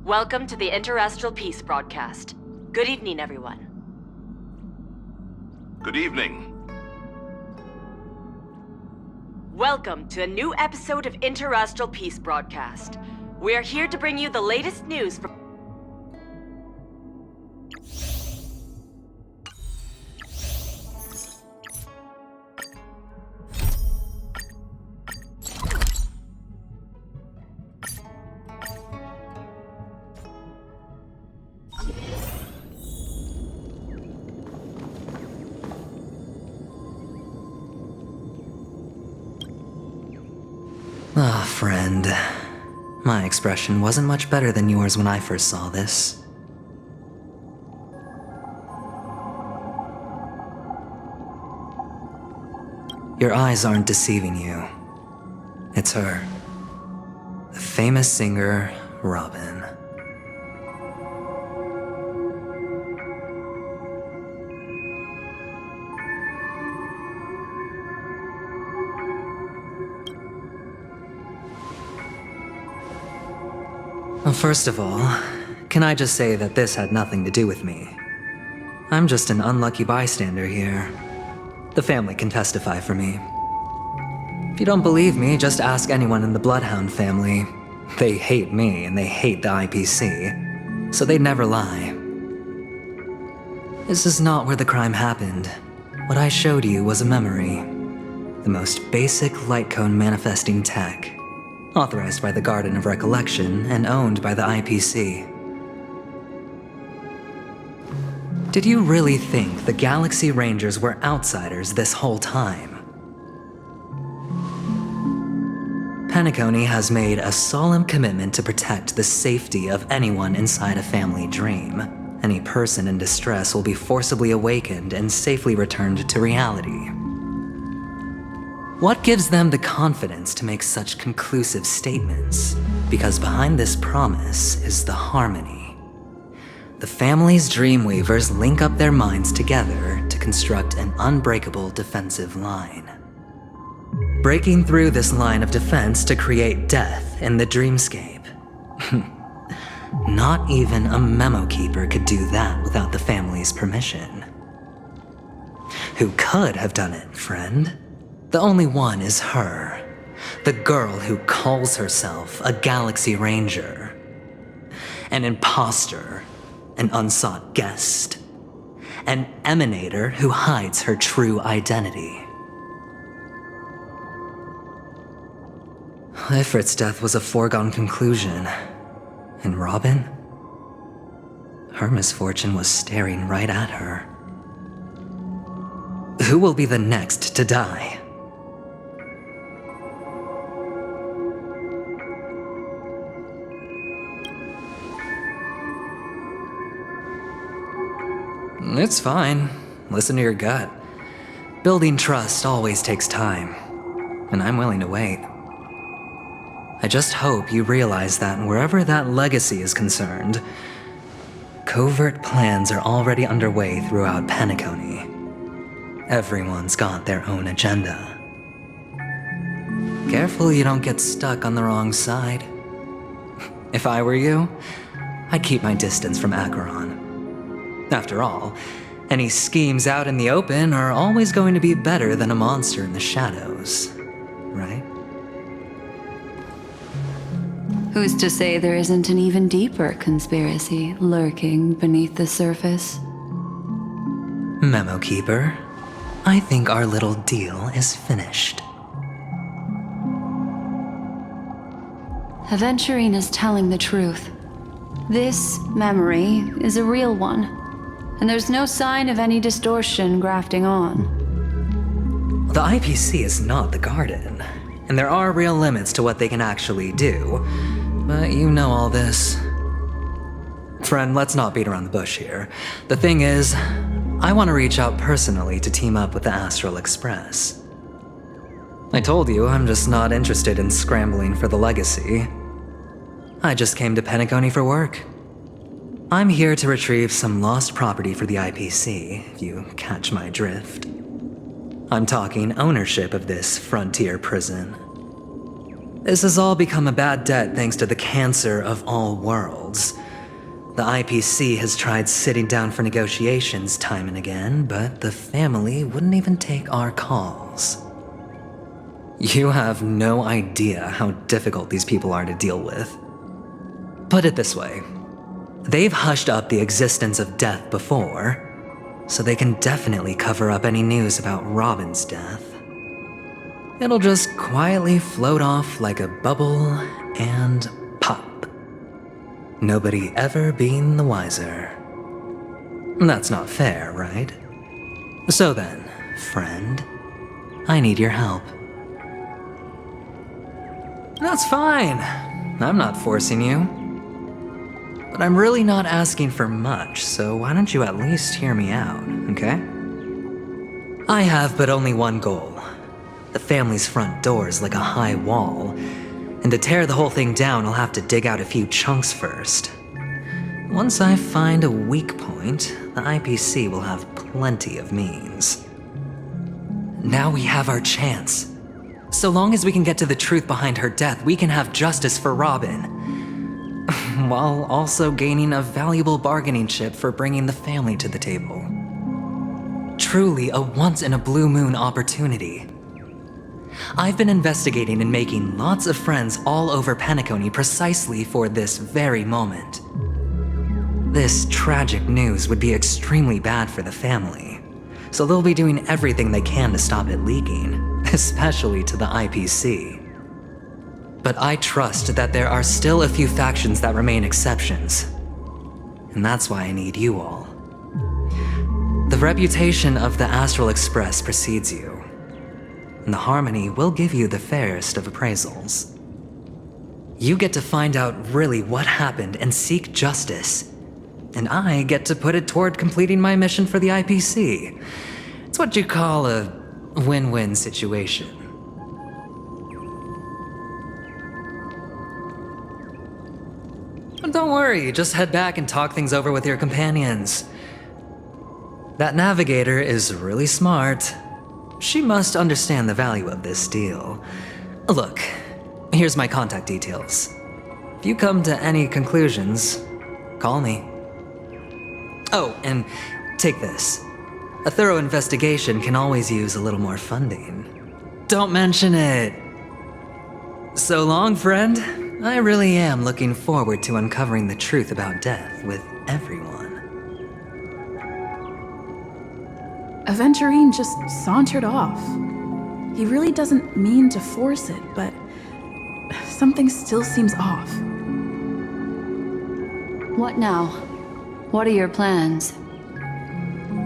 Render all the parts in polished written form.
Welcome to the Interastral Peace broadcast. Good evening, everyone. Good evening. Welcome to a new episode of Interastral Peace broadcast. We are here to bring you the latest news from... Ah, friend. My expression wasn't much better than yours when I first saw this. Your eyes aren't deceiving you. It's her. The famous singer, Robin. Well, first of all, can I just say that this had nothing to do with me? I'm just an unlucky bystander here. The family can testify for me. If you don't believe me, just ask anyone in the Bloodhound family. They hate me and they hate the IPC, so they'd never lie. This is not where the crime happened. What I showed you was a memory. The most basic light cone manifesting tech. Authorized by the Garden of Recollection and owned by the IPC. Did you really think the Galaxy Rangers were outsiders this whole time? Penacony has made a solemn commitment to protect the safety of anyone inside a family dream. Any person in distress will be forcibly awakened and safely returned to reality. What gives them the confidence to make such conclusive statements? Because behind this promise is the harmony. The family's Dreamweavers link up their minds together to construct an unbreakable defensive line. Breaking through this line of defense to create death in the dreamscape. Not even a memo keeper could do that without the family's permission. Who could have done it, friend? The only one is her. The girl who calls herself a Galaxy Ranger. An imposter. An unsought guest. An emanator who hides her true identity. Ifrit's death was a foregone conclusion. And Robin? Her misfortune was staring right at her. Who will be the next to die? It's fine. Listen to your gut. Building trust always takes time, and I'm willing to wait. I just hope you realize that wherever that legacy is concerned, covert plans are already underway throughout Penacony. Everyone's got their own agenda. Careful you don't get stuck on the wrong side. If I were you, I'd keep my distance from Acheron. After all, any schemes out in the open are always going to be better than a monster in the shadows, right? Who's to say there isn't an even deeper conspiracy lurking beneath the surface? Memo Keeper, I think our little deal is finished. Aventurine is telling the truth. This memory is a real one, and there's no sign of any distortion grafting on. The IPC is not the Garden, and there are real limits to what they can actually do, but you know all this. Friend, let's not beat around the bush here. The thing is, I want to reach out personally to team up with the Astral Express. I told you I'm just not interested in scrambling for the legacy. I just came to Penacony for work. I'm here to retrieve some lost property for the IPC, if you catch my drift. I'm talking ownership of this frontier prison. This has all become a bad debt thanks to the cancer of all worlds. The IPC has tried sitting down for negotiations time and again, but the family wouldn't even take our calls. You have no idea how difficult these people are to deal with. Put it this way, they've hushed up the existence of death before, so they can definitely cover up any news about Robin's death. It'll just quietly float off like a bubble and pop. Nobody ever being the wiser. That's not fair, right? So then, friend, I need your help. That's fine. I'm not forcing you. But I'm really not asking for much, so why don't you at least hear me out, okay? I have but only one goal. The family's front door is like a high wall, and to tear the whole thing down, I'll have to dig out a few chunks first. Once I find a weak point, the IPC will have plenty of means. Now we have our chance. So long as we can get to the truth behind her death, we can have justice for Robin, while also gaining a valuable bargaining chip for bringing the family to the table. Truly a once-in-a-blue-moon opportunity. I've been investigating and making lots of friends all over Penacony precisely for this very moment. This tragic news would be extremely bad for the family, so they'll be doing everything they can to stop it leaking, especially to the IPC. But I trust that there are still a few factions that remain exceptions, and that's why I need you all. The reputation of the Astral Express precedes you, and the Harmony will give you the fairest of appraisals. You get to find out really what happened and seek justice, and I get to put it toward completing my mission for the IPC. It's what you call a win-win situation. But don't worry, just head back and talk things over with your companions. That navigator is really smart. She must understand the value of this deal. Look, here's my contact details. If you come to any conclusions, call me. Oh, and take this. A thorough investigation can always use a little more funding. Don't mention it. So long, friend. I really am looking forward to uncovering the truth about death with everyone. Aventurine just sauntered off. He really doesn't mean to force it, but something still seems off. What now? What are your plans?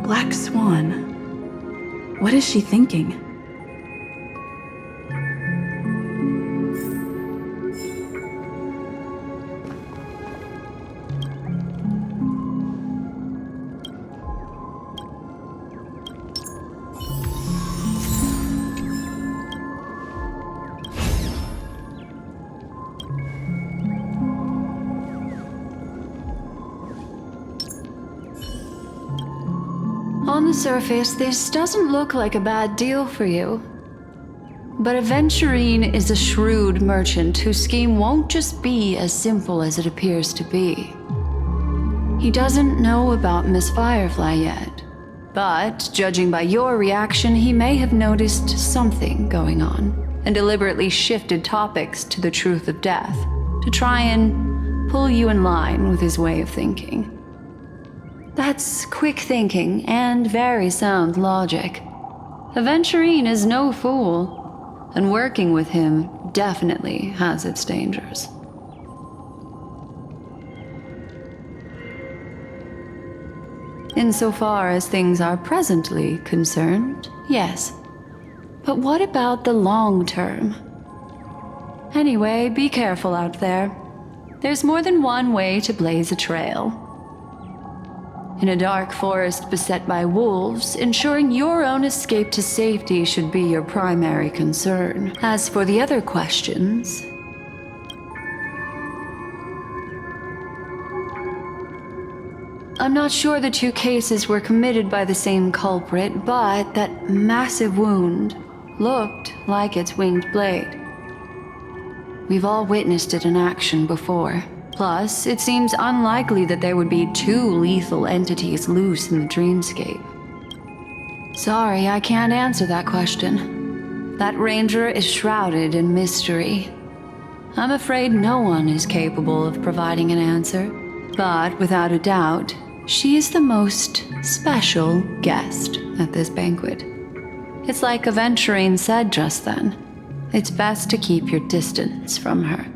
Black Swan. What is she thinking? On the surface, this doesn't look like a bad deal for you. But Aventurine is a shrewd merchant whose scheme won't just be as simple as it appears to be. He doesn't know about Miss Firefly yet, but judging by your reaction, he may have noticed something going on and deliberately shifted topics to the truth of death to try and pull you in line with his way of thinking. That's quick thinking and very sound logic. Aventurine is no fool, and working with him definitely has its dangers. Insofar as things are presently concerned, yes. But what about the long term? Anyway, be careful out there. There's more than one way to blaze a trail. In a dark forest beset by wolves, ensuring your own escape to safety should be your primary concern. As for the other questions... I'm not sure the two cases were committed by the same culprit, but that massive wound looked like its winged blade. We've all witnessed it in action before. Plus, it seems unlikely that there would be two lethal entities loose in the dreamscape. Sorry, I can't answer that question. That ranger is shrouded in mystery. I'm afraid no one is capable of providing an answer, but without a doubt, she is the most special guest at this banquet. It's like Aventurine said just then. It's best to keep your distance from her.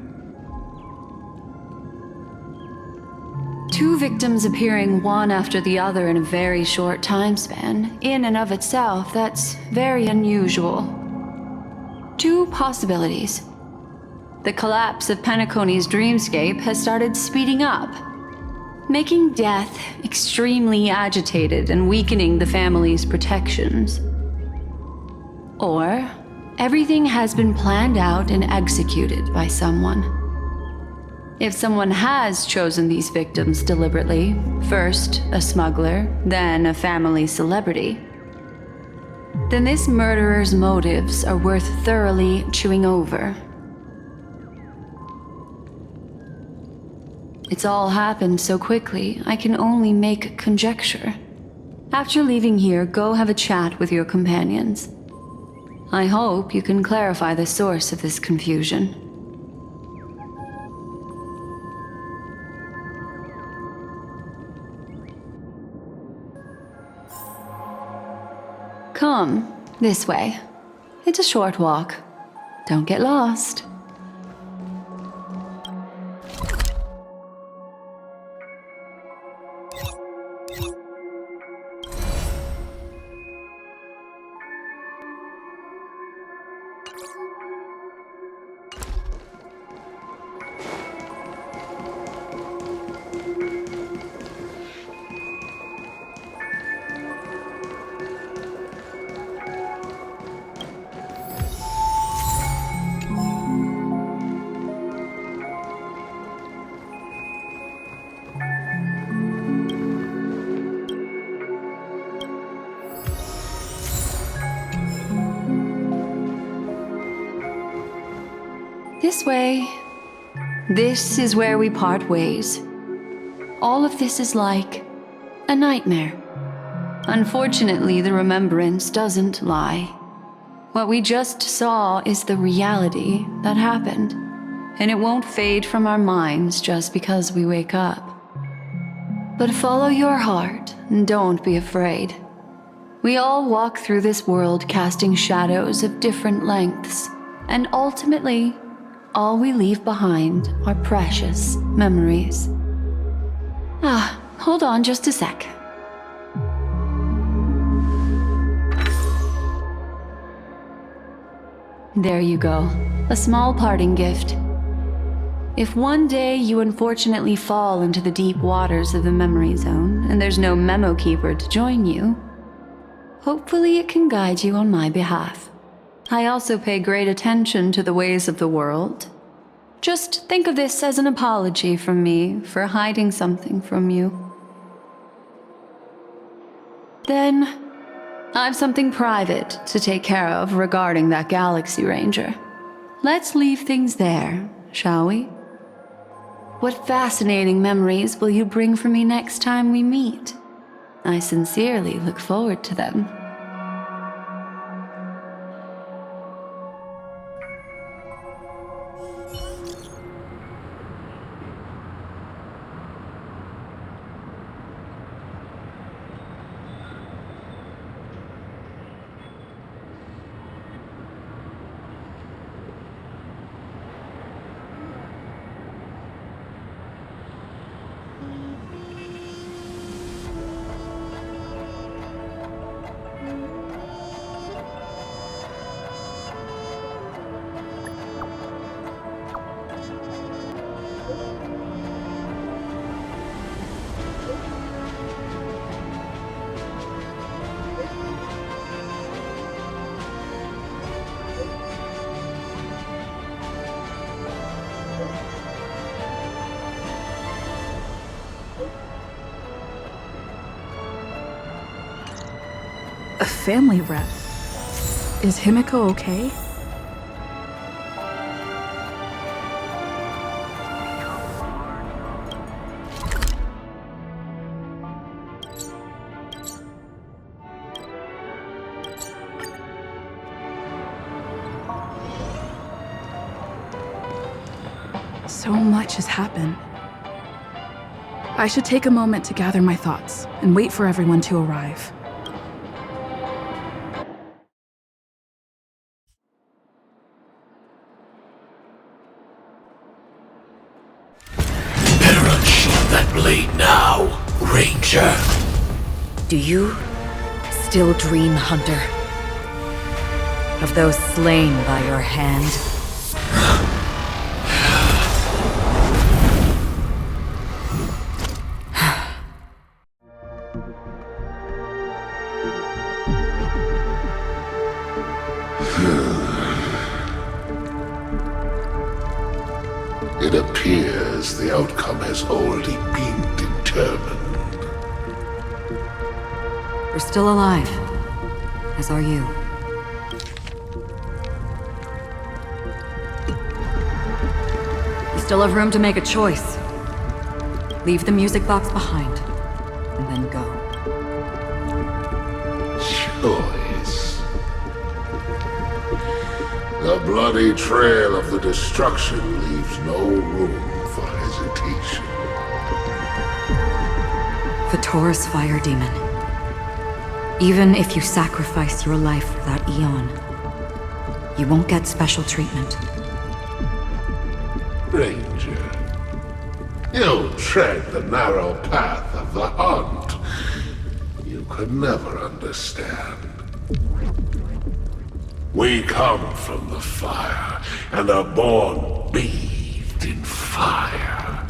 Two victims appearing one after the other in a very short time span, in and of itself, that's very unusual. Two possibilities. The collapse of Penacony's dreamscape has started speeding up, making death extremely agitated and weakening the family's protections. Or everything has been planned out and executed by someone. If someone has chosen these victims deliberately, first a smuggler, then a family celebrity, then this murderer's motives are worth thoroughly chewing over. It's all happened so quickly, I can only make conjecture. After leaving here, go have a chat with your companions. I hope you can clarify the source of this confusion. Come, this way. It's a short walk. Don't get lost. This way. This is where we part ways. All of this is like a nightmare. Unfortunately, the remembrance doesn't lie. What we just saw is the reality that happened, and it won't fade from our minds just because we wake up. But follow your heart and don't be afraid. We all walk through this world casting shadows of different lengths, and ultimately, all we leave behind are precious memories. Hold on just a sec. There you go, a small parting gift. If one day you unfortunately fall into the deep waters of the memory zone and there's no memo keeper to join you, hopefully it can guide you on my behalf. I also pay great attention to the ways of the world. Just think of this as an apology from me for hiding something from you. Then, I've something private to take care of regarding that Galaxy Ranger. Let's leave things there, shall we? What fascinating memories will you bring for me next time we meet? I sincerely look forward to them. A family rep. Is Himiko okay? So much has happened. I should take a moment to gather my thoughts and wait for everyone to arrive. Better unsheath that blade now, Ranger. Do you still dream, Hunter? Of those slain by your hand? It appears the outcome has already been determined. You're still alive, as are you. You still have room to make a choice. Leave the music box behind, and then go. Choice. The bloody trail of the destruction leaves no room for hesitation. Vatora's fire demon. Even if you sacrifice your life for that Eon, you won't get special treatment. Ranger, you tread the narrow path of the hunt. You could never understand. We come from the fire, and are born bathed in fire.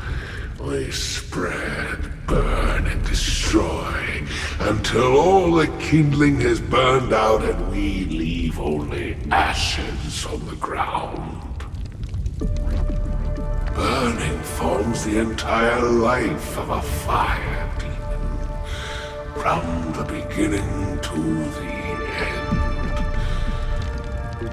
We spread, burn, and destroy, until all the kindling has burned out and we leave only ashes on the ground. Burning forms the entire life of a fire demon, from the beginning to the end.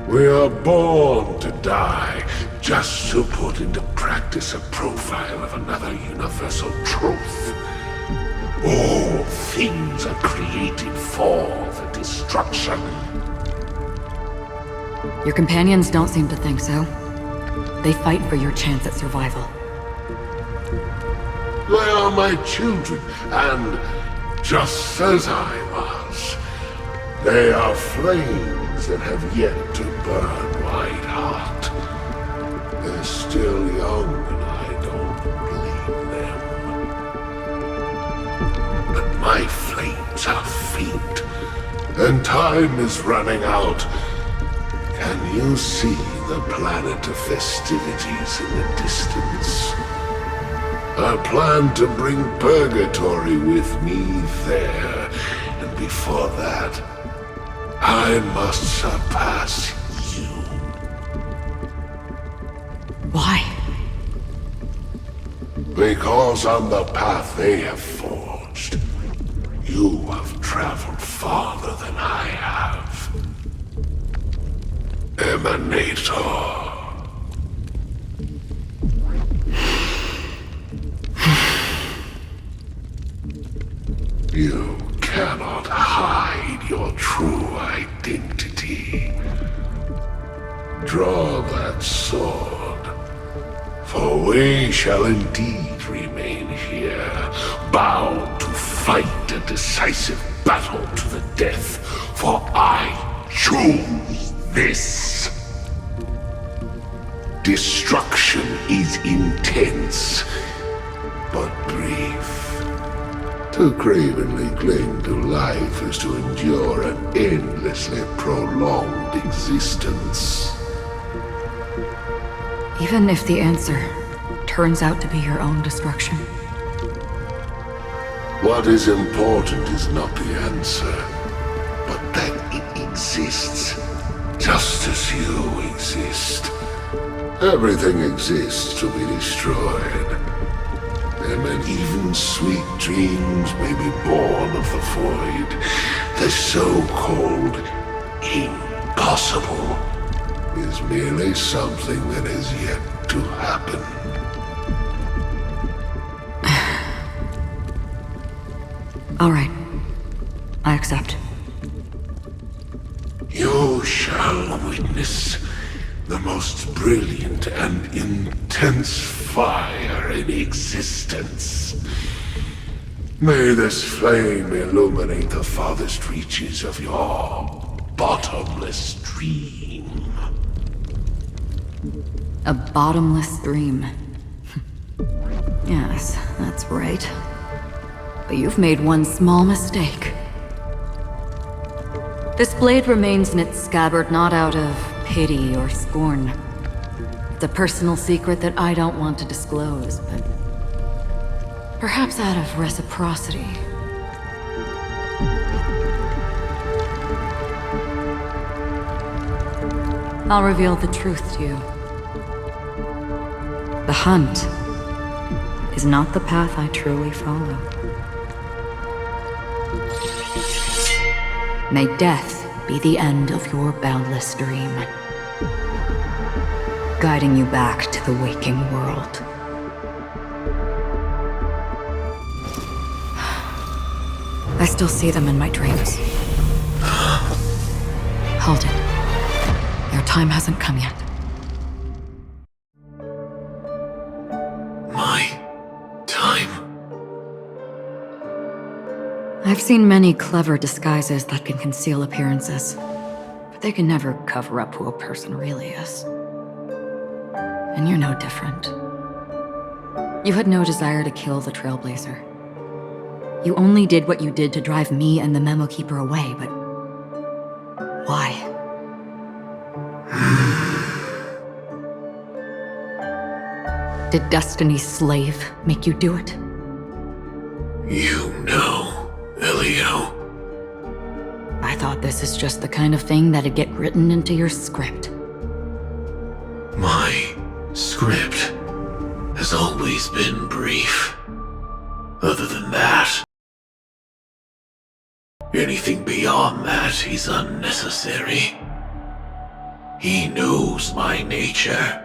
We are born to die, just to put into practice a profile of another universal truth. All things are created for the destruction. Your companions don't seem to think so. They fight for your chance at survival. They are my children, and just as I was, they are flames that have yet to burn white hot. They're still young, and I don't blame them. But my flames are faint, and time is running out. Can you see the planet of festivities in the distance? I plan to bring Purgatory with me there, and before that, I must surpass you. Why? Because on the path they have forged, you have traveled farther than I have. Emanator. You cannot hide your true identity. Draw that sword, for we shall indeed remain here, bound to fight a decisive battle to the death, for I choose this. Destruction is intense, but brief. To cravenly cling to life is to endure an endlessly prolonged existence. Even if the answer turns out to be your own destruction. What is important is not the answer, but that it exists, just as you exist. Everything exists to be destroyed. And even sweet dreams may be born of the void. The so-called impossible is merely something that is yet to happen. All right. I accept. You shall witness the most brilliant and intense fire in existence. May this flame illuminate the farthest reaches of your bottomless dream. A bottomless dream. Yes, that's right. But you've made one small mistake. This blade remains in its scabbard not out of pity or scorn. It's a personal secret that I don't want to disclose, but perhaps out of reciprocity. I'll reveal the truth to you. The hunt is not the path I truly follow. May death be the end of your boundless dream, guiding you back to the waking world. I still see them in my dreams. Hold it. Your time hasn't come yet. My time? I've seen many clever disguises that can conceal appearances, but they can never cover up who a person really is. And you're no different. You had no desire to kill the Trailblazer. You only did what you did to drive me and the Memo Keeper away, but why? Did Destiny's slave make you do it? You know, Elio. I thought this is just the kind of thing that'd get written into your script. My script has always been brief. Other than that, anything beyond that is unnecessary. He knows my nature.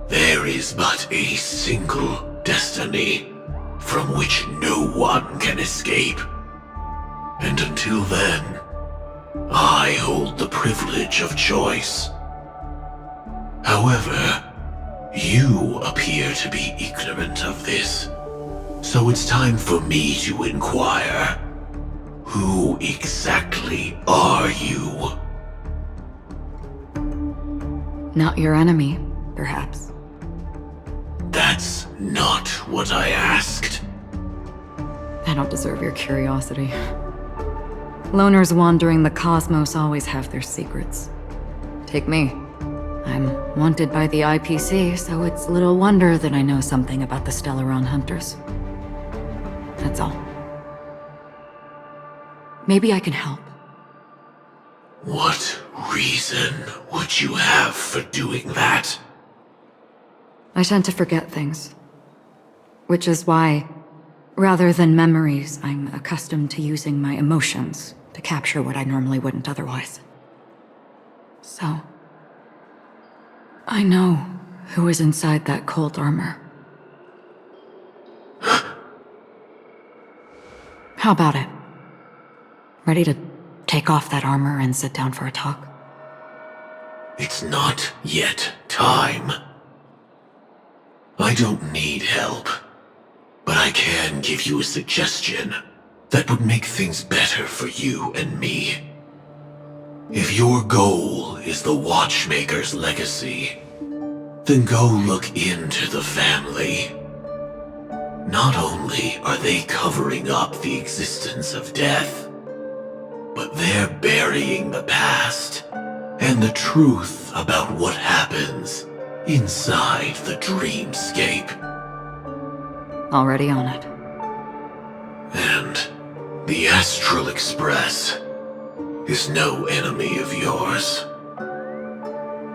There is but a single destiny from which no one can escape. And until then, I hold the privilege of choice. However, you appear to be ignorant of this. So it's time for me to inquire. Who exactly are you? Not your enemy, perhaps. That's not what I asked. I don't deserve your curiosity. Loners wandering the cosmos always have their secrets. Take me. I'm wanted by the IPC, so it's little wonder that I know something about the Stellaron Hunters. That's all. Maybe I can help. What reason would you have for doing that? I tend to forget things. Which is why, rather than memories, I'm accustomed to using my emotions to capture what I normally wouldn't otherwise. So, I know who is inside that cold armor. How about it? Ready to take off that armor and sit down for a talk? It's not yet time. I don't need help, but I can give you a suggestion that would make things better for you and me. If your goal is the Watchmaker's legacy, then go look into the family. Not only are they covering up the existence of death, but they're burying the past and the truth about what happens inside the dreamscape. Already on it. And the Astral Express is no enemy of yours.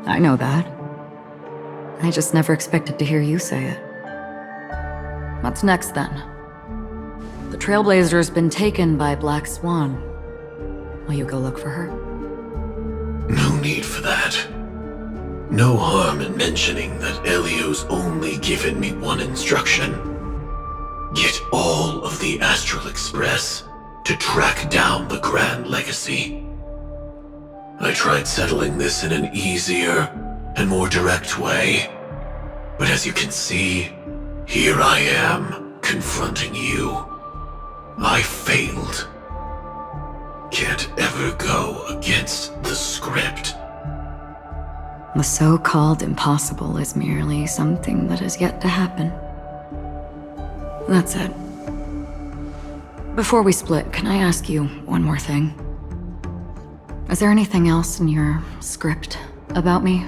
I know that. I just never expected to hear you say it. What's next, then? The Trailblazer's been taken by Black Swan. Will you go look for her? No need for that. No harm in mentioning that Elio's only given me one instruction. Get all of the Astral Express to track down the Grand Legacy. I tried settling this in an easier and more direct way, but as you can see, here I am, confronting you. I failed. Can't ever go against the script. The so-called impossible is merely something that has yet to happen. That's it. Before we split, can I ask you one more thing? Is there anything else in your script about me?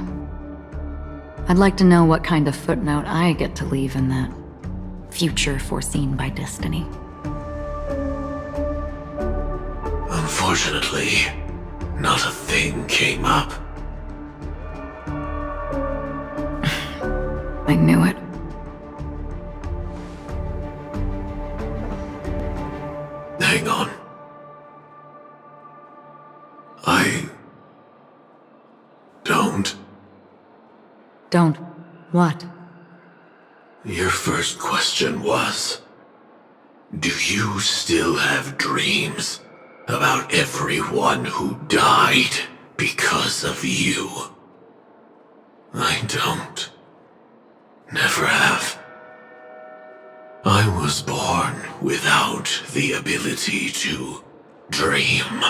I'd like to know what kind of footnote I get to leave in that future foreseen by destiny. Unfortunately, not a thing came up. I knew it. Hang on. I don't. Don't. What? Your first question was, do you still have dreams about everyone who died because of you? I don't. Never have. I was born without the ability to dream.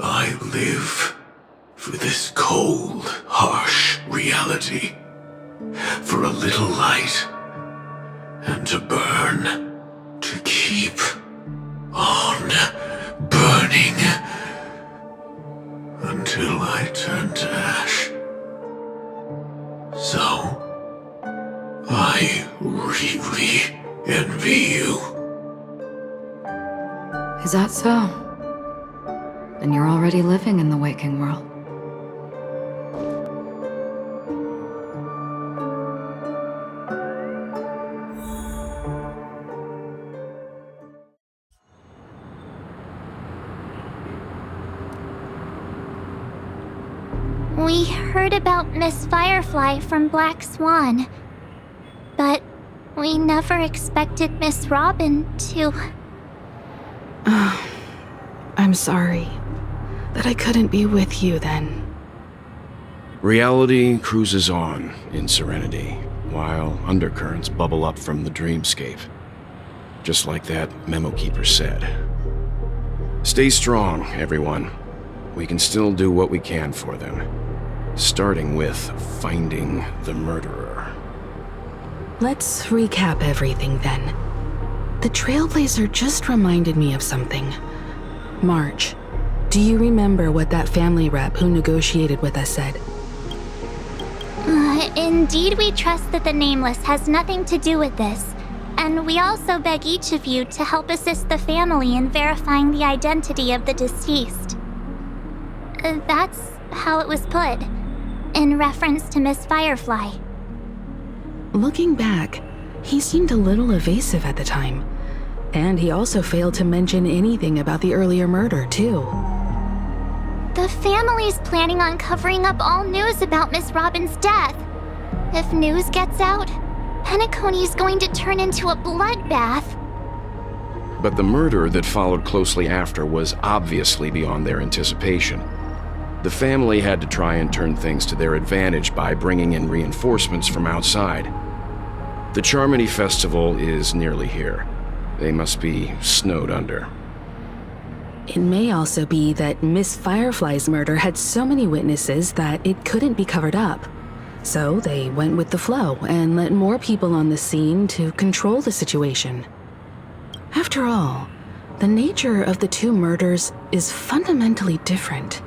I live for this cold, harsh reality. For a little light, and to burn, to keep on burning, until I turn to ash. So, I really envy you. Is that so? Then you're already living in the waking world. We heard about Miss Firefly from Black Swan, but we never expected Miss Robin to... I'm sorry that I couldn't be with you then. Reality cruises on in serenity, while undercurrents bubble up from the dreamscape. Just like that memo keeper said. Stay strong, everyone. We can still do what we can for them. Starting with finding the murderer. Let's recap everything then. The Trailblazer just reminded me of something. March, do you remember what that family rep who negotiated with us said? Indeed, we trust that the Nameless has nothing to do with this, and we also beg each of you to help assist the family in verifying the identity of the deceased. That's how it was put, in reference to Miss Firefly. Looking back, he seemed a little evasive at the time, and he also failed to mention anything about the earlier murder, too. The family's planning on covering up all news about Miss Robin's death. If news gets out, Penacony's going to turn into a bloodbath. But the murder that followed closely after was obviously beyond their anticipation. The family had to try and turn things to their advantage by bringing in reinforcements from outside. The Charmony Festival is nearly here. They must be snowed under. It may also be that Miss Firefly's murder had so many witnesses that it couldn't be covered up. So they went with the flow and let more people on the scene to control the situation. After all, the nature of the two murders is fundamentally different.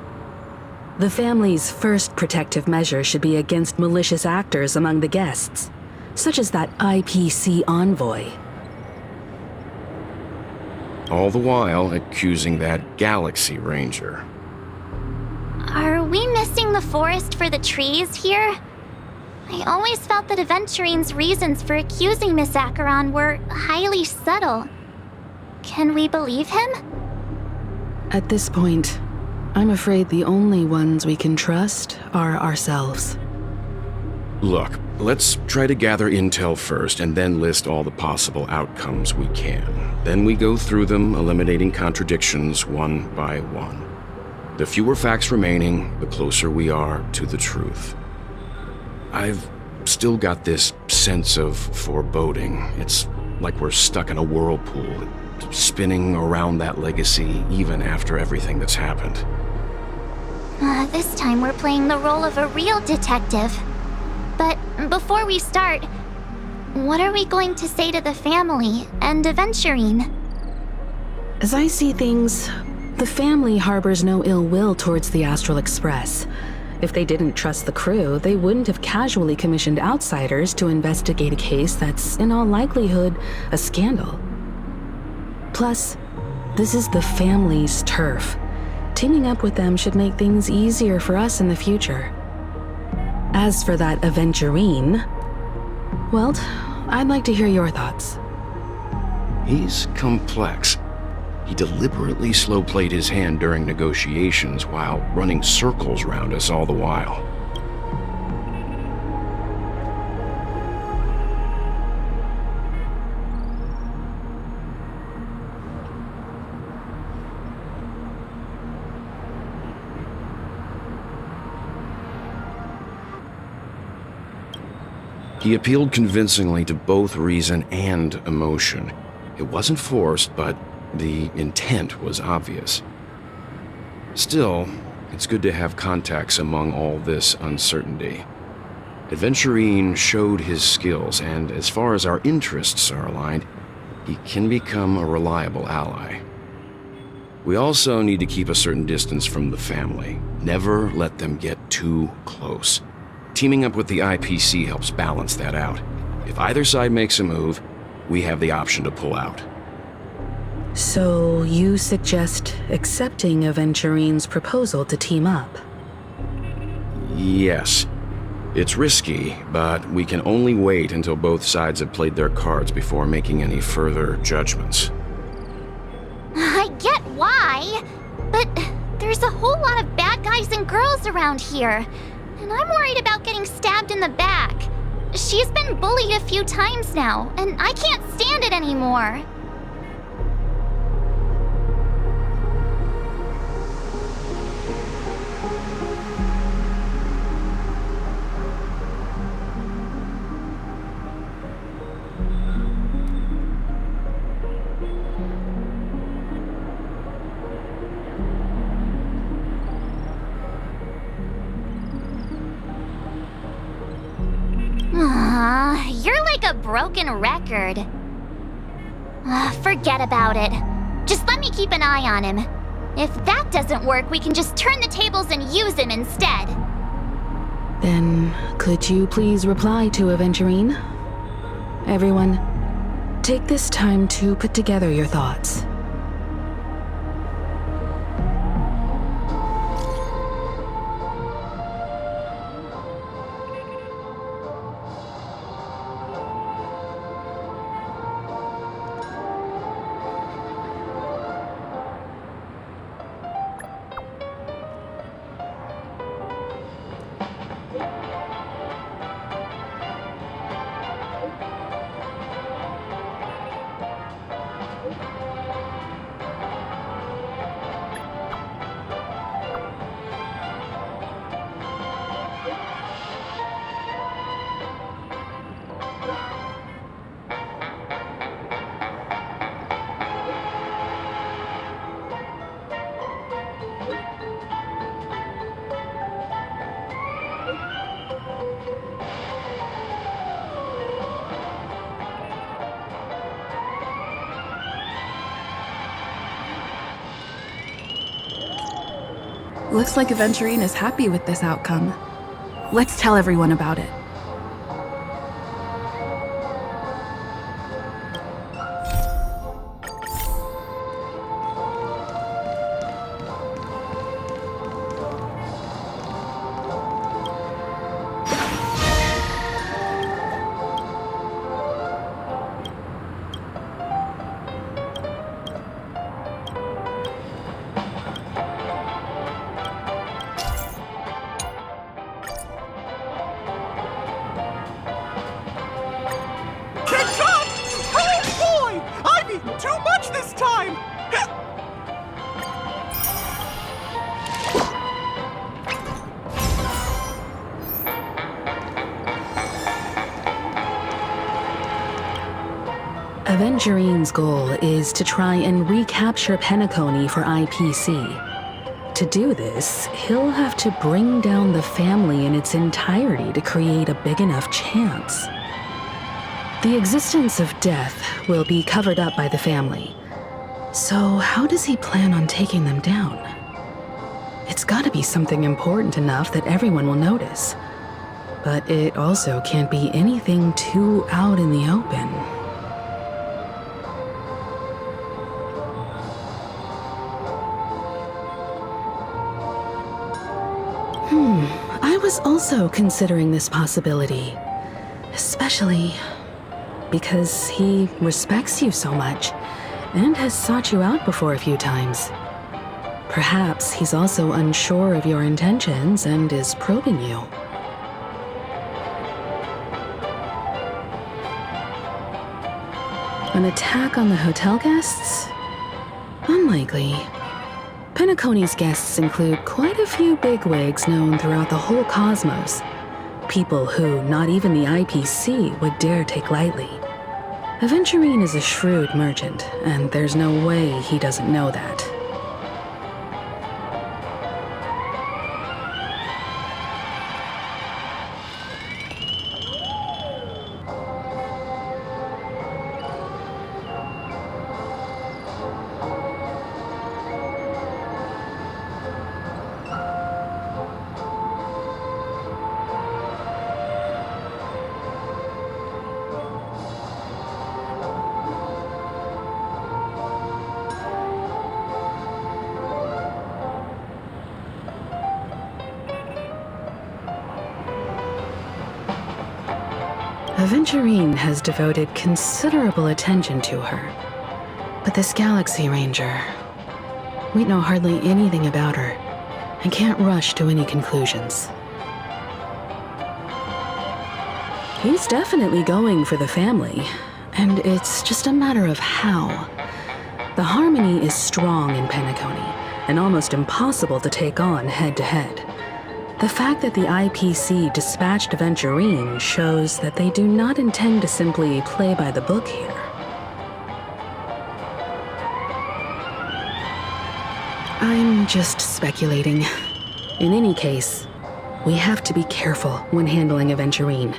The family's first protective measure should be against malicious actors among the guests, such as that IPC envoy. All the while accusing that Galaxy Ranger. Are we missing the forest for the trees here? I always felt that Aventurine's reasons for accusing Miss Acheron were highly subtle. Can we believe him? At this point, I'm afraid the only ones we can trust are ourselves. Look, let's try to gather intel first and then list all the possible outcomes we can. Then we go through them, eliminating contradictions one by one. The fewer facts remaining, the closer we are to the truth. I've still got this sense of foreboding. It's like we're stuck in a whirlpool, spinning around that legacy even after everything that's happened. This time we're playing the role of a real detective. But before we start, what are we going to say to the family and Aventurine? As I see things, the family harbors no ill will towards the Astral Express. If they didn't trust the crew, they wouldn't have casually commissioned outsiders to investigate a case that's, in all likelihood, a scandal. Plus, this is the family's turf. Teaming up with them should make things easier for us in the future. As for that Aventurine, well, I'd like to hear your thoughts. He's complex. He deliberately slow-played his hand during negotiations while running circles around us all the while. He appealed convincingly to both reason and emotion. It wasn't forced, but the intent was obvious. Still, it's good to have contacts among all this uncertainty. Aventurine showed his skills, and as far as our interests are aligned, he can become a reliable ally. We also need to keep a certain distance from the family. Never let them get too close. Teaming up with the IPC helps balance that out. If either side makes a move, we have the option to pull out. So you suggest accepting Aventurine's proposal to team up? Yes. It's risky, but we can only wait until both sides have played their cards before making any further judgments. I get why, but there's a whole lot of bad guys and girls around here. And I'm worried about getting stabbed in the back. She's been bullied a few times now, and I can't stand it anymore. You're like a broken record. Forget about it. Just let me keep an eye on him. If that doesn't work, we can just turn the tables and use him instead. Then, could you please reply to Aventurine? Everyone, take this time to put together your thoughts. Looks like Aventurine is happy with this outcome. Let's tell everyone about it. Aventurine's goal is to try and recapture Penacony for IPC. To do this, he'll have to bring down the family in its entirety to create a big enough chance. The existence of death will be covered up by the family. So how does he plan on taking them down? It's gotta be something important enough that everyone will notice. But it also can't be anything too out in the open. I was also considering this possibility. Especially because he respects you so much and has sought you out before a few times. Perhaps he's also unsure of your intentions and is probing you. An attack on the hotel guests? Unlikely. Penacony's guests include quite a few bigwigs known throughout the whole cosmos. People who not even the IPC would dare take lightly. Aventurine is a shrewd merchant, and there's no way he doesn't know that. Aventurine has devoted considerable attention to her. But this Galaxy Ranger, we know hardly anything about her and can't rush to any conclusions. He's definitely going for the family, and it's just a matter of how. The harmony is strong in Penacony and almost impossible to take on head-to-head. The fact that the IPC dispatched Aventurine shows that they do not intend to simply play by the book here. I'm just speculating. In any case, we have to be careful when handling Aventurine.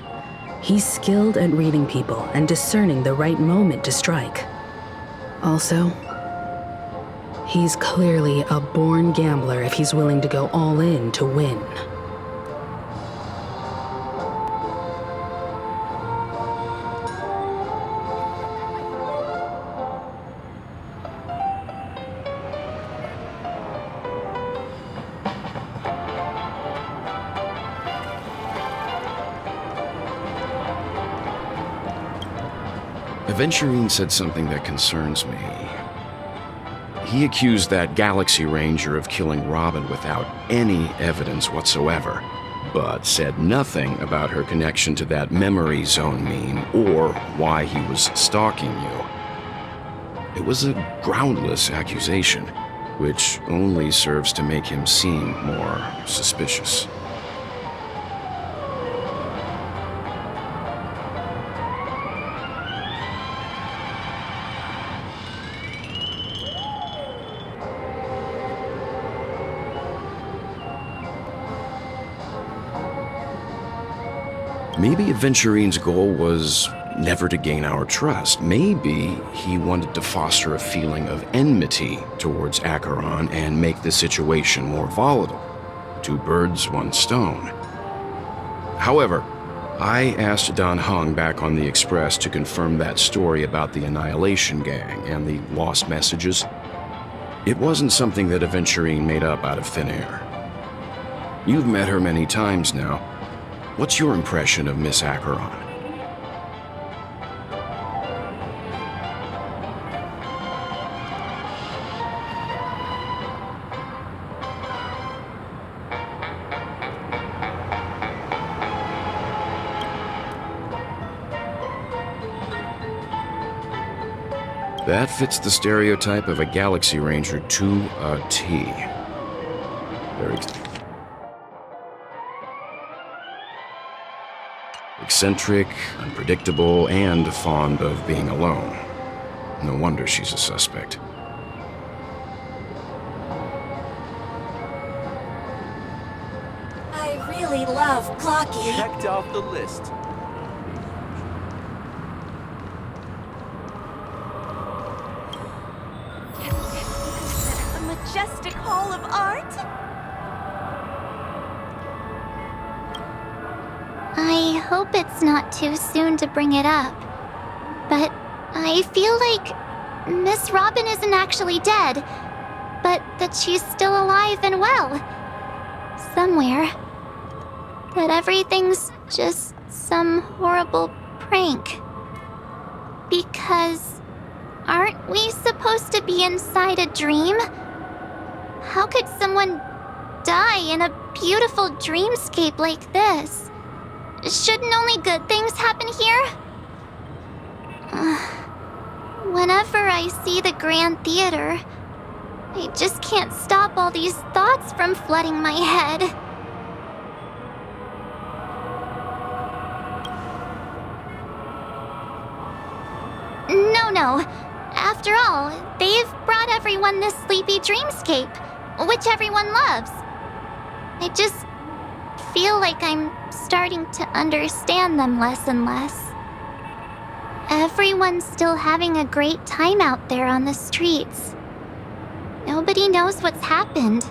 He's skilled at reading people and discerning the right moment to strike. Also, he's clearly a born gambler if he's willing to go all in to win. Aventurine said something that concerns me. He accused that Galaxy Ranger of killing Robin without any evidence whatsoever, but said nothing about her connection to that memory zone meme or why he was stalking you. It was a groundless accusation, which only serves to make him seem more suspicious. Maybe Aventurine's goal was never to gain our trust. Maybe he wanted to foster a feeling of enmity towards Acheron and make the situation more volatile. Two birds, one stone. However, I asked Don Hung back on the Express to confirm that story about the Annihilation Gang and the lost messages. It wasn't something that Aventurine made up out of thin air. You've met her many times now. What's your impression of Miss Acheron? That fits the stereotype of a Galaxy Ranger to a T. Very eccentric, unpredictable, and fond of being alone. No wonder she's a suspect. I really love Clocky. Checked off the list. A majestic hall of art? I hope it's not too soon to bring it up, but I feel like Miss Robin isn't actually dead, but that she's still alive and well. Somewhere. That everything's just some horrible prank. Because aren't we supposed to be inside a dream? How could someone die in a beautiful dreamscape like this? Shouldn't only good things happen here? Whenever I see the Grand Theater, I just can't stop all these thoughts from flooding my head. No. After all, they've brought everyone this sleepy dreamscape, which everyone loves. I just feel like I'm starting to understand them less and less. Everyone's still having a great time out there on the streets. Nobody knows what's happened.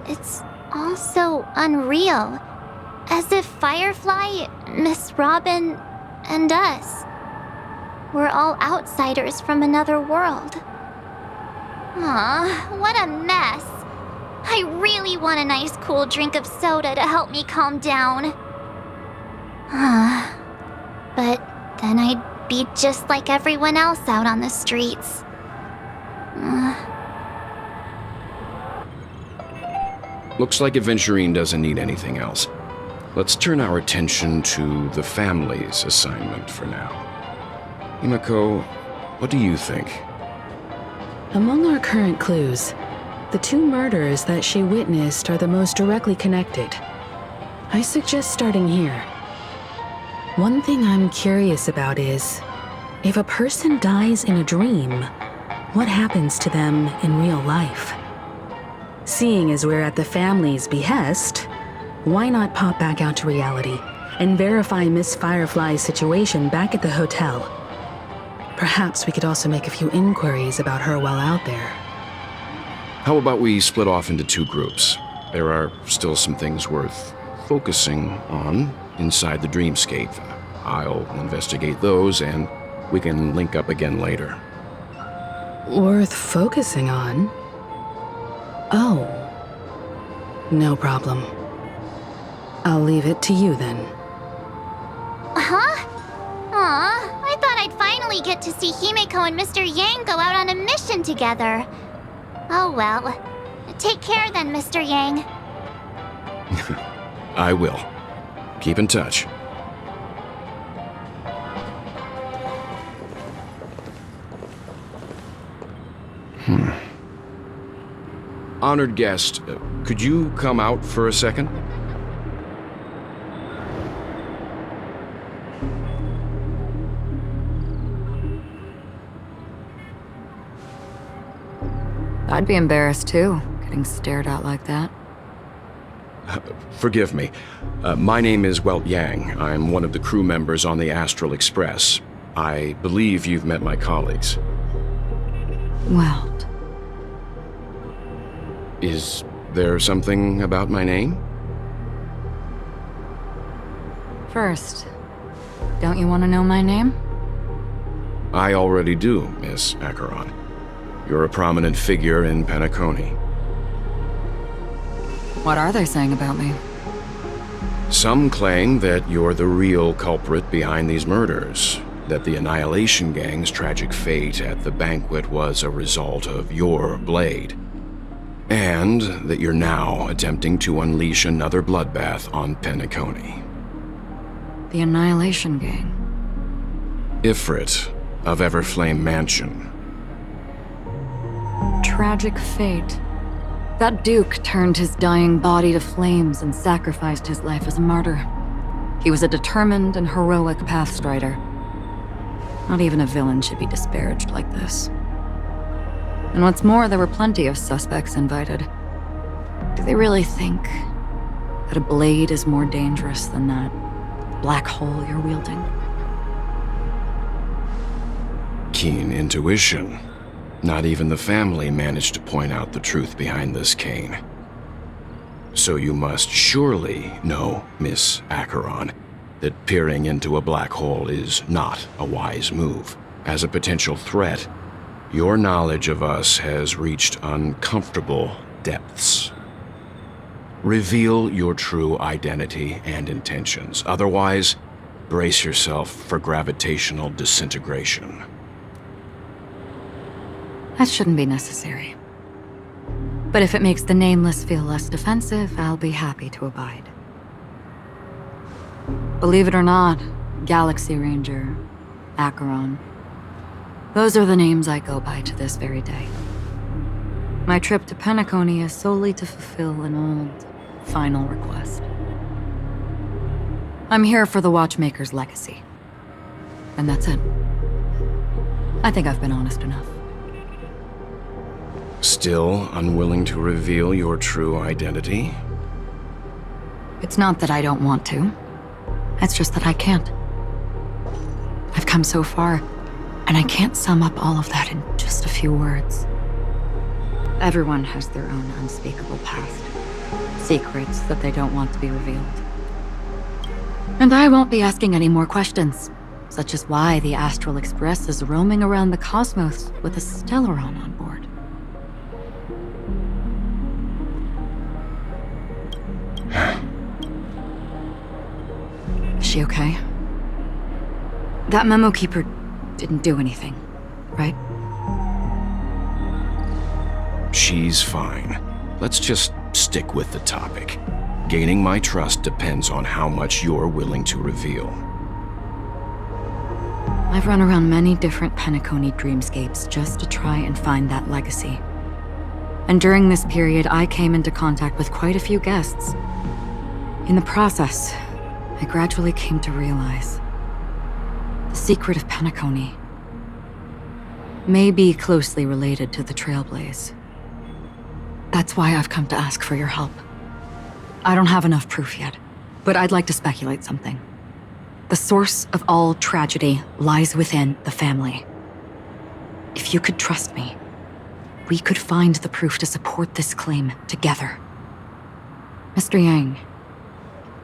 It's all so unreal. As if Firefly, Miss Robin, and us were all outsiders from another world. Aw, what a mess. I really want a nice cool drink of soda to help me calm down. But then I'd be just like everyone else out on the streets. Looks like Aventurine doesn't need anything else. Let's turn our attention to the family's assignment for now. Himiko, what do you think? Among our current clues, the two murders that she witnessed are the most directly connected. I suggest starting here. One thing I'm curious about is, if a person dies in a dream, what happens to them in real life? Seeing as we're at the family's behest, why not pop back out to reality and verify Miss Firefly's situation back at the hotel? Perhaps we could also make a few inquiries about her while out there. How about we split off into two groups? There are still some things worth focusing on inside the dreamscape. I'll investigate those, and we can link up again later. Worth focusing on? Oh. No problem. I'll leave it to you then. Huh? Aw, I thought I'd finally get to see Himiko and Mr. Yang go out on a mission together. Oh well. Take care then, Mr. Yang. I will. Keep in touch. Honored guest, could you come out for a second? I'd be embarrassed too, getting stared at like that. Forgive me. My name is Welt Yang. I'm one of the crew members on the Astral Express. I believe you've met my colleagues. Welt. Is there something about my name? First, don't you want to know my name? I already do, Miss Acheron. You're a prominent figure in Penacony. What are they saying about me? Some claim that you're the real culprit behind these murders, that the Annihilation Gang's tragic fate at the banquet was a result of your blade, and that you're now attempting to unleash another bloodbath on Penacony. The Annihilation Gang. Ifrit of Everflame Mansion. Tragic fate. That Duke turned his dying body to flames and sacrificed his life as a martyr. He was a determined and heroic pathstrider. Not even a villain should be disparaged like this. And what's more, there were plenty of suspects invited. Do they really think that a blade is more dangerous than that black hole you're wielding? Keen intuition. Not even the family managed to point out the truth behind this cane. So you must surely know, Miss Acheron, that peering into a black hole is not a wise move. As a potential threat, your knowledge of us has reached uncomfortable depths. Reveal your true identity and intentions. Otherwise, brace yourself for gravitational disintegration. That shouldn't be necessary. But if it makes the Nameless feel less defensive, I'll be happy to abide. Believe it or not, Galaxy Ranger, Acheron, those are the names I go by to this very day. My trip to Penacony is solely to fulfill an old, final request. I'm here for the Watchmaker's legacy. And that's it. I think I've been honest enough. Still unwilling to reveal your true identity? It's not that I don't want to. It's just that I can't. I've come so far, and I can't sum up all of that in just a few words. Everyone has their own unspeakable past. Secrets that they don't want to be revealed. And I won't be asking any more questions, such as why the Astral Express is roaming around the cosmos with a Stellaron on board. Is she okay? That memo keeper didn't do anything, right? She's fine. Let's just stick with the topic. Gaining my trust depends on how much you're willing to reveal. I've run around many different Penacony dreamscapes just to try and find that legacy. And during this period, I came into contact with quite a few guests. In the process, I gradually came to realize the secret of Penacony may be closely related to the Trailblaze. That's why I've come to ask for your help. I don't have enough proof yet, but I'd like to speculate something. The source of all tragedy lies within the family. If you could trust me, we could find the proof to support this claim together. Mr. Yang,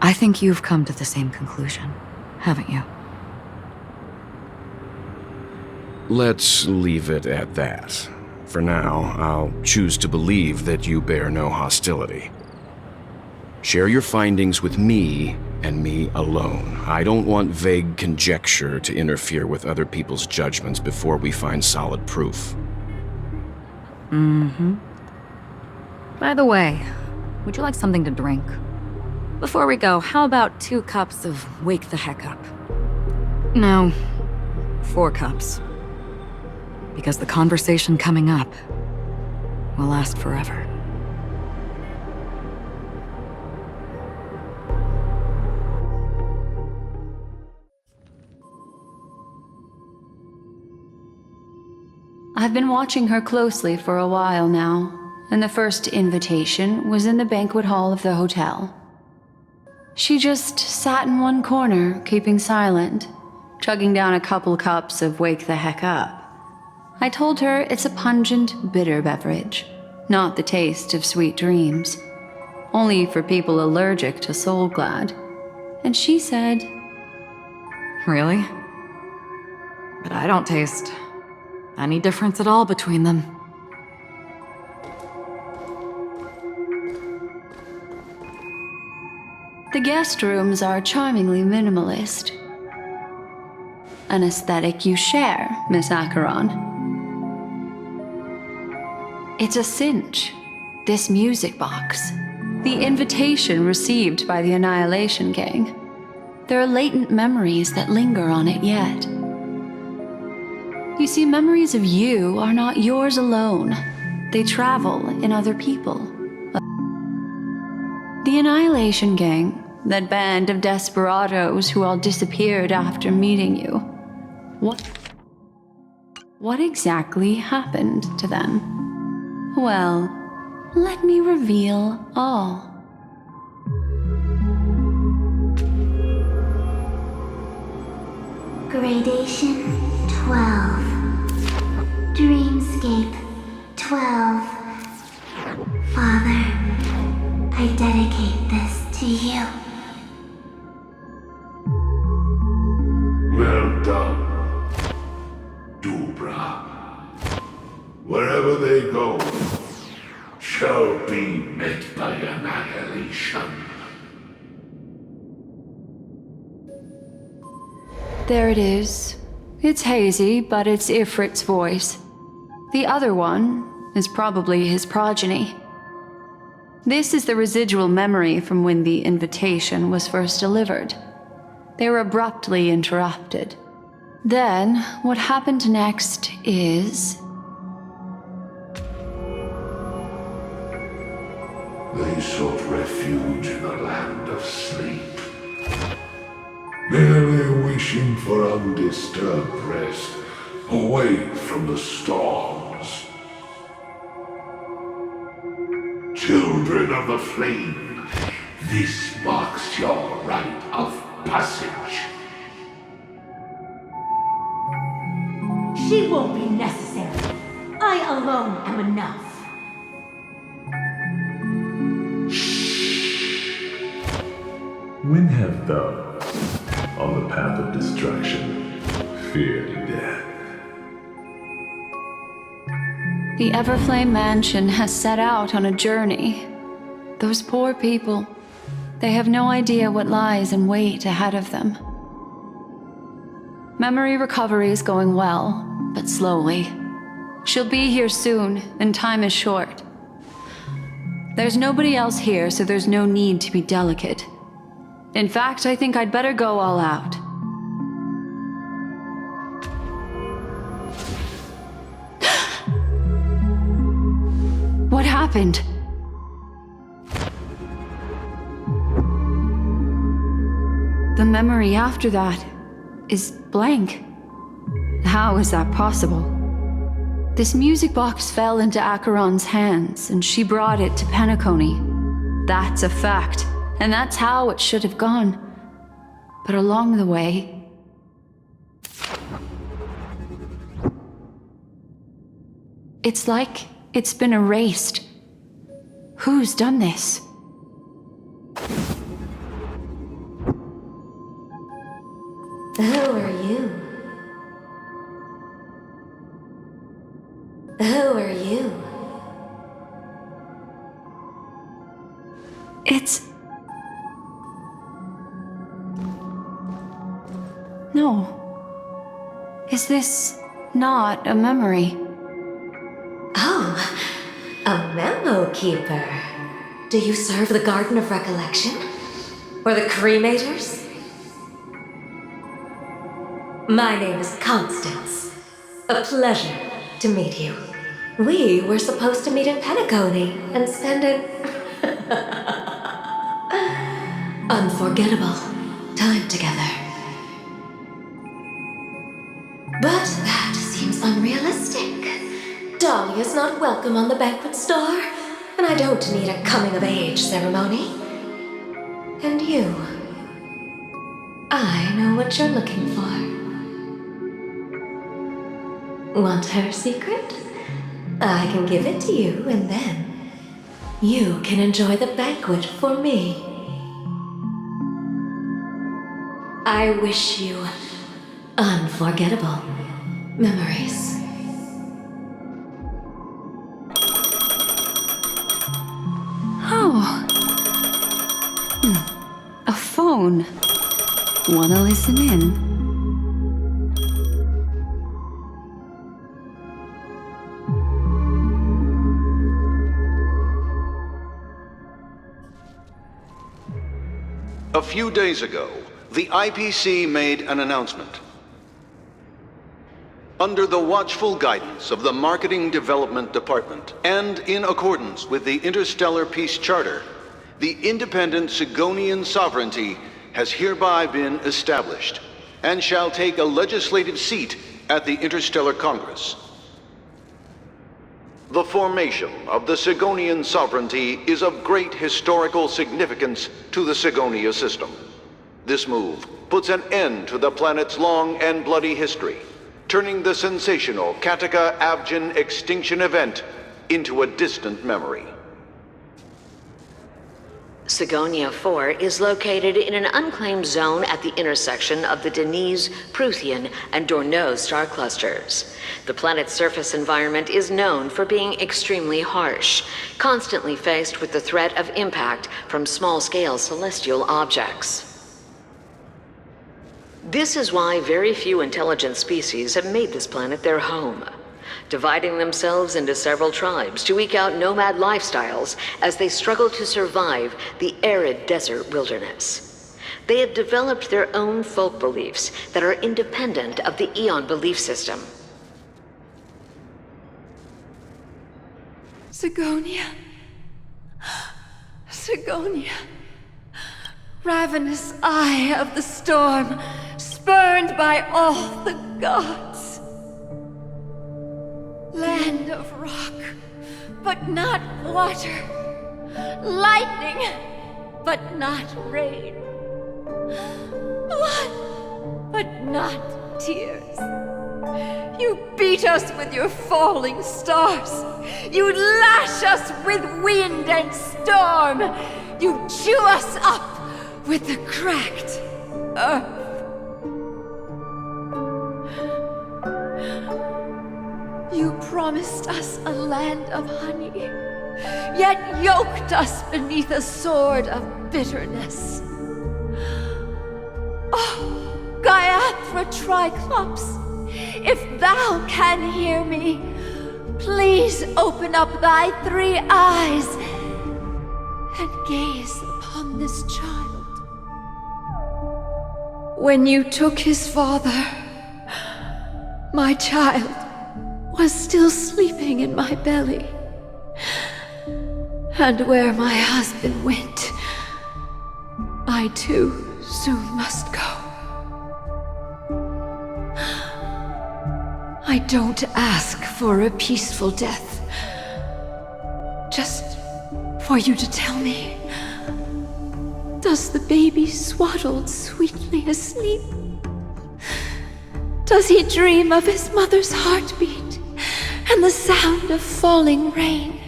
I think you've come to the same conclusion, haven't you? Let's leave it at that. For now, I'll choose to believe that you bear no hostility. Share your findings with me and me alone. I don't want vague conjecture to interfere with other people's judgments before we find solid proof. By the way, would you like something to drink? Before we go, how about 2 cups of Wake the Heck Up? No, 4 cups. Because the conversation coming up will last forever. I've been watching her closely for a while now, and the first invitation was in the banquet hall of the hotel. She just sat in one corner, keeping silent, chugging down a couple cups of Wake the Heck Up. I told her it's a pungent, bitter beverage, not the taste of sweet dreams, only for people allergic to Soulglad. And she said, Really? But I don't taste any difference at all between them. the guest rooms are charmingly minimalist. An aesthetic you share, Miss Acheron. It's a cinch, this music box. The invitation received by the Annihilation Gang. There are latent memories that linger on it yet. You see, memories of you are not yours alone. They travel in other people. The Annihilation Gang, that band of desperados who all disappeared after meeting you. What exactly happened to them? Well, let me reveal all. Gradation 12. Dreamscape 12. Father, I dedicate this to you. Well done, Dubra. Wherever they go, shall be met by annihilation. There it is. It's hazy, but it's Ifrit's voice. The other one is probably his progeny. This is the residual memory from when the invitation was first delivered. They were abruptly interrupted. Then, what happened next is... They sought refuge in a land of sleep, merely wishing for undisturbed rest, away from the storms. Children of the flame, this marks your rite of passage. She won't be necessary. I alone am enough. When have those on the path of destruction feared death? The Everflame Mansion has set out on a journey. Those poor people, they have no idea what lies in wait ahead of them. Memory recovery is going well, but slowly. She'll be here soon, and time is short. There's nobody else here, so there's no need to be delicate. In fact, I think I'd better go all out. What happened? The memory after that is blank. How is that possible? This music box fell into Acheron's hands, and she brought it to Penacony. That's a fact, and that's how it should have gone. But along the way... it's like it's been erased. Who's done this? Who are you? Who are you? It's... no. Is this not a memory? Oh, a memo keeper. Do you serve the Garden of Recollection? Or the Cremators? My name is Constance. A pleasure to meet you. We were supposed to meet in Penacony and spend an unforgettable time together. But that seems unrealistic. Dahlia's not welcome on the banquet star, and I don't need a coming-of-age ceremony. And you, I know what you're looking for. Want her secret? I can give it to you, and then you can enjoy the banquet for me. I wish you unforgettable memories. Oh. A phone. Wanna listen in? A few days ago, the IPC made an announcement. Under the watchful guidance of the Marketing Development Department, and in accordance with the Interstellar Peace Charter, the independent Sigonian sovereignty has hereby been established, and shall take a legislative seat at the Interstellar Congress. The formation of the Sigonian sovereignty is of great historical significance to the Sigonia system. This move puts an end to the planet's long and bloody history, turning the sensational Kataka-Avgin extinction event into a distant memory. Sigonia 4 is located in an unclaimed zone at the intersection of the Denise, Prothean, and Dorneau star clusters. The planet's surface environment is known for being extremely harsh, constantly faced with the threat of impact from small-scale celestial objects. This is why very few intelligent species have made this planet their home, dividing themselves into several tribes to eke out nomad lifestyles as they struggle to survive the arid desert wilderness. They have developed their own folk beliefs that are independent of the Eon belief system. Sigonia. Sigonia. Ravenous eye of the storm, spurned by all the gods. Land of rock, but not water. Lightning, but not rain. Blood, but not tears. You beat us with your falling stars. You lash us with wind and storm. You chew us up with the cracked earth. You promised us a land of honey, yet yoked us beneath a sword of bitterness. Oh, Gaiathra Triclops, if thou can hear me, please open up thy 3 eyes and gaze upon this child. When you took his father, my child was still sleeping in my belly. And where my husband went, I too soon must go. I don't ask for a peaceful death, just for you to tell me, does the baby swaddled sweetly asleep? Does he dream of his mother's heartbeat and the sound of falling rain?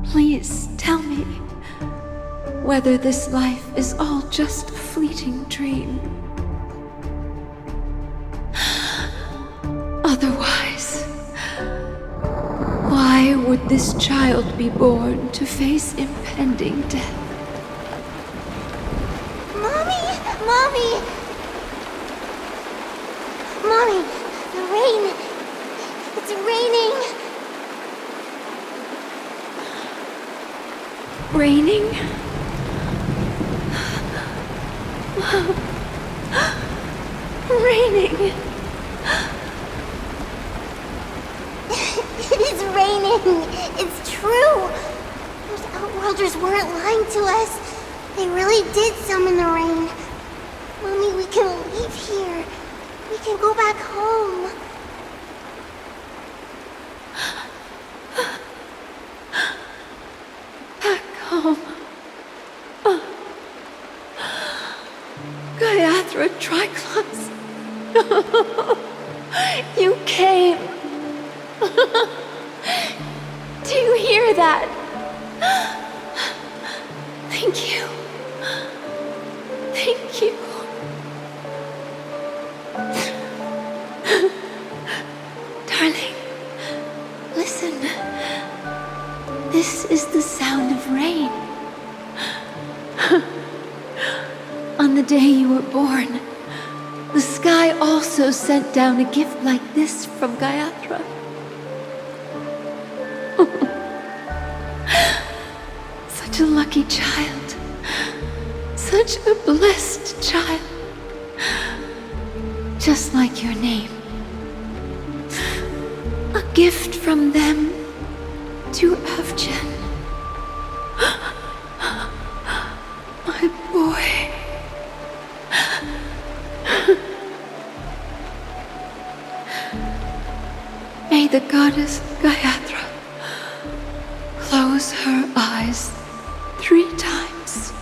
Please tell me whether this life is all just a fleeting dream. Otherwise, why would this child be born to face impending death? Mommy! Mommy, the rain. It's raining. Raining? Raining. It's raining. It's true. Those Outworlders weren't lying to us. They really did summon the rain. Mommy, we can leave here. We can go back home. Back home. Gaiathra Triclops. You came. Do you hear that? Thank you. Thank you. Darling, listen. This is the sound of rain. On the day you were born, the sky also sent down a gift like this from Gaiathra. Such a lucky child. Such a blessed child. Just like your name. A gift from them to Avgin. My boy. made the goddess Gayatri close her eyes 3 times.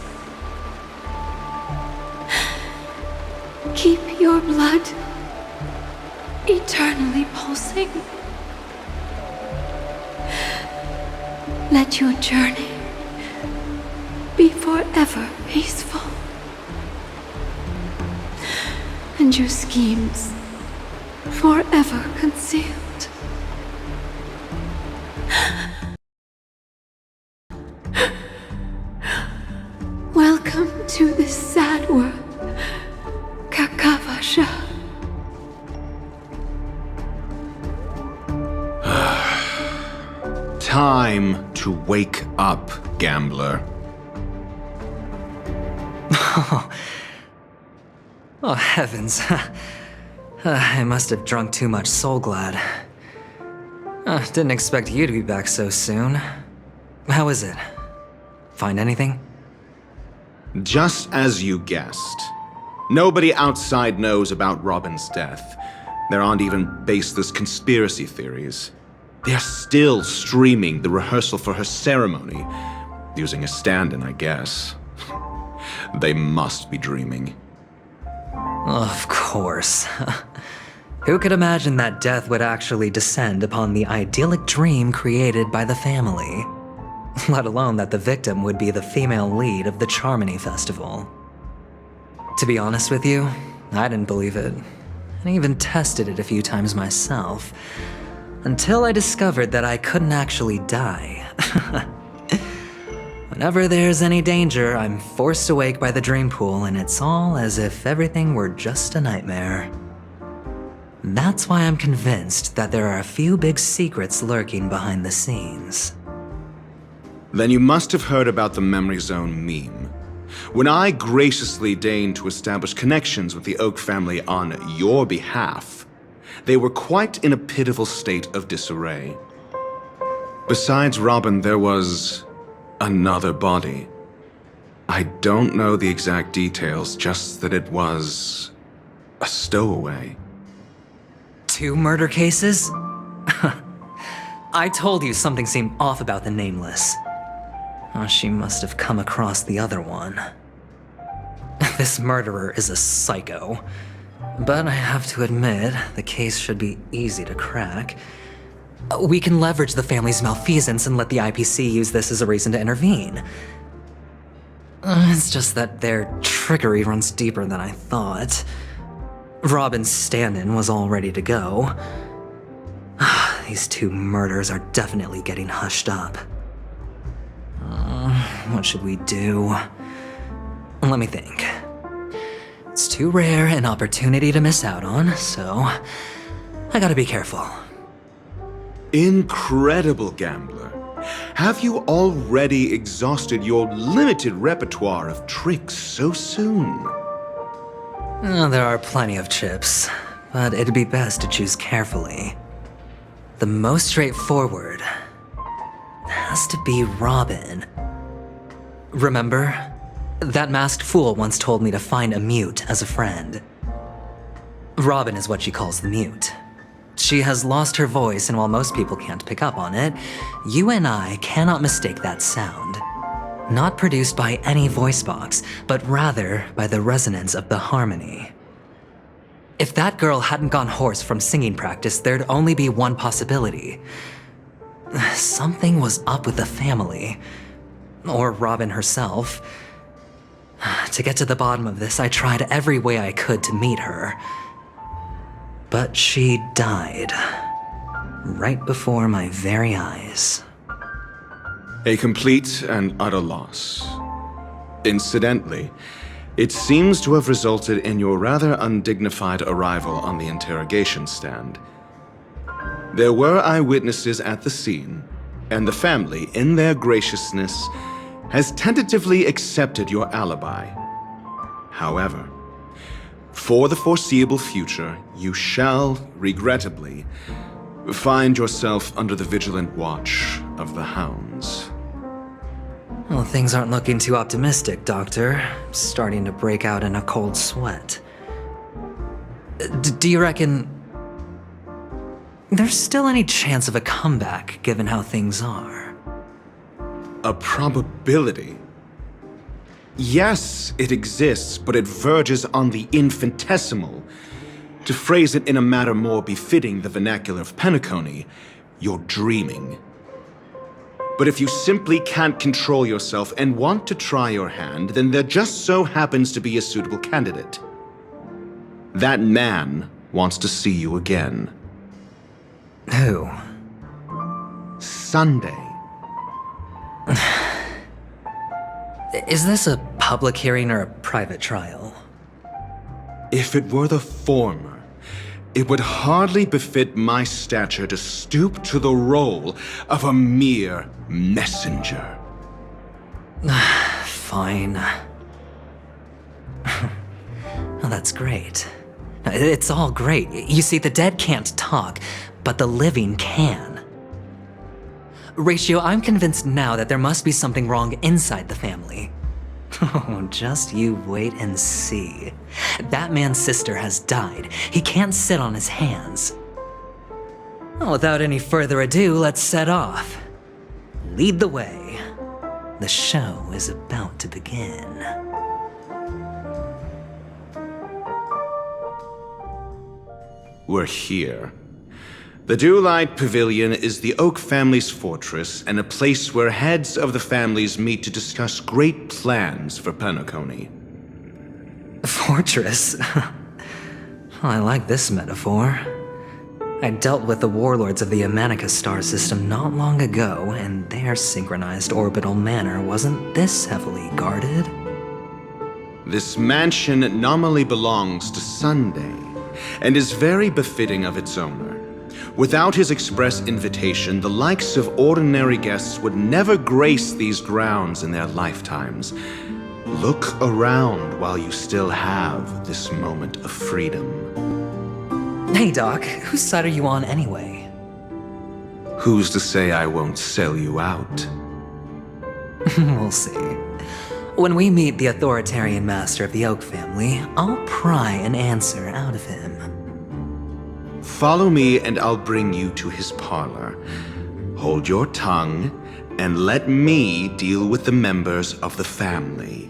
Keep your blood eternally pulsing. Let your journey be forever peaceful. And your schemes forever concealed. Welcome to this sad world, Kakavasha. Time to wake up, gambler. Oh, heavens. I must have drunk too much Soul Glad. Didn't expect you to be back so soon. How is it? Find anything? Just as you guessed. Nobody outside knows about Robin's death. There aren't even baseless conspiracy theories. They're still streaming the rehearsal for her ceremony, using a stand-in, I guess. They must be dreaming. Of course. Who could imagine that death would actually descend upon the idyllic dream created by the family? Let alone that the victim would be the female lead of the Charmony Festival. To be honest with you, I didn't believe it. I even tested it a few times myself, until I discovered that I couldn't actually die. Whenever there's any danger, I'm forced awake by the dream pool, and it's all as if everything were just a nightmare. That's why I'm convinced that there are a few big secrets lurking behind the scenes. Then you must have heard about the Memory Zone meme. When I graciously deigned to establish connections with the Oak family on your behalf, they were quite in a pitiful state of disarray. Besides Robin, there was another body. I don't know the exact details, just that it was a stowaway. 2 murder cases? I told you something seemed off about the Nameless. Oh, she must have come across the other one. This murderer is a psycho. But I have to admit, the case should be easy to crack. We can leverage the family's malfeasance and let the IPC use this as a reason to intervene. It's just that their trickery runs deeper than I thought. Robin's stand-in was all ready to go. These 2 murders are definitely getting hushed up. What should we do? Let me think. It's too rare an opportunity to miss out on, so I gotta be careful. Incredible, gambler. Have you already exhausted your limited repertoire of tricks so soon? There are plenty of chips, but it'd be best to choose carefully. The most straightforward has to be Robin. Remember? That masked fool once told me to find a mute as a friend. Robin is what she calls the mute. She has lost her voice, and while most people can't pick up on it, you and I cannot mistake that sound. Not produced by any voice box, but rather by the resonance of the harmony. If that girl hadn't gone hoarse from singing practice, there'd only be one possibility. Something was up with the family. Or Robin herself. To get to the bottom of this, I tried every way I could to meet her. But she died. Right before my very eyes. A complete and utter loss. Incidentally, it seems to have resulted in your rather undignified arrival on the interrogation stand. There were eyewitnesses at the scene, and the family, in their graciousness, has tentatively accepted your alibi. However, for the foreseeable future, you shall, regrettably, find yourself under the vigilant watch of the hounds. Well, things aren't looking too optimistic, Doctor. I'm starting to break out in a cold sweat. Do you reckon... there's still any chance of a comeback given how things are. A probability? Yes, it exists, but it verges on the infinitesimal. To phrase it in a manner more befitting the vernacular of Penacony, you're dreaming. But if you simply can't control yourself and want to try your hand, then there just so happens to be a suitable candidate. That man wants to see you again. Who? Sunday. Is this a public hearing or a private trial? If it were the former, it would hardly befit my stature to stoop to the role of a mere messenger. Fine. Oh, that's great. It's all great. You see, the dead can't talk, but the living can. Ratio, I'm convinced now that there must be something wrong inside the family. Oh, just you wait and see. That man's sister has died. He can't sit on his hands. Well, without any further ado, let's set off. Lead the way. The show is about to begin. We're here. The Dewlight Pavilion is the Oak family's fortress and a place where heads of the families meet to discuss great plans for Penacony. Fortress? I like this metaphor. I dealt with the warlords of the Amanica star system not long ago, and their synchronized orbital manor wasn't this heavily guarded. This mansion nominally belongs to Sunday, and is very befitting of its owner. Without his express invitation, the likes of ordinary guests would never grace these grounds in their lifetimes. Look around while you still have this moment of freedom. Hey, Doc, whose side are you on anyway? Who's to say I won't sell you out? We'll see. When we meet the authoritarian master of the Oak family, I'll pry an answer out of him. Follow me and I'll bring you to his parlor. Hold your tongue and let me deal with the members of the family.